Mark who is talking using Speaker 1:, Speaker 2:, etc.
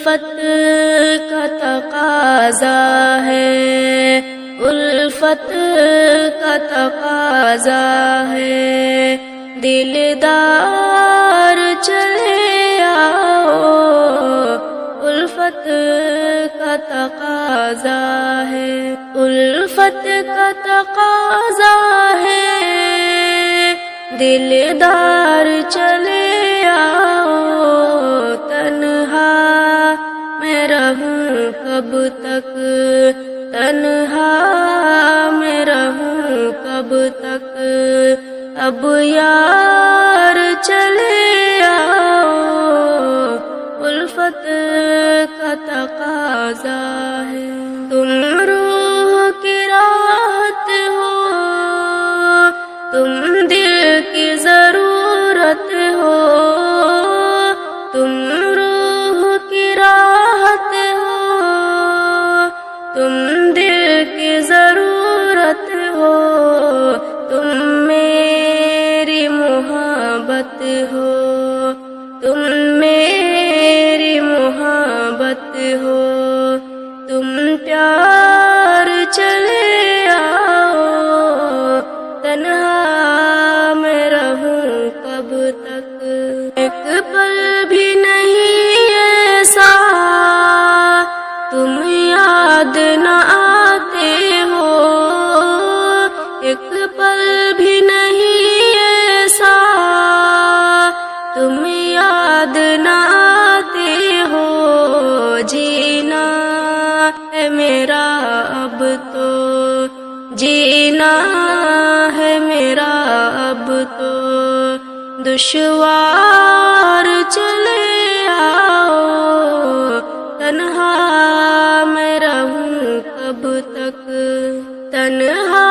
Speaker 1: الفت کا تقاضا ہے، الفت کا تقاضا ہے، دلدار چلے آؤ، الفت کا تقاضا ہے، الفت کا تقاضا ہے، دلدار چلے آؤ، تنہا میں رہوں کب تک، تنہا میں رہوں کب تک، اب یار چلے آؤ، الفت کا تقاضا ہے، تم روح کی راحت ہو، تم دل کی ضرورت ہو، تم روح کی راحت ہو، تم دل کی ضرورت ہو، تم میری محبت ہو، تم میری محبت ہو، تم پیار چلے آؤ، تنہا میں رہوں کب تک، ایک پل بھی نہیں ایسا تم یاد نہ آتے ہو، ایک پل بھی نہیں ایسا تم یاد نہ آتے ہو، جینا ہے میرا اب تو، جینا ہے میرا اب تو، دشوار چلے آؤ، تنہا میں رہوں کب تک، تنہا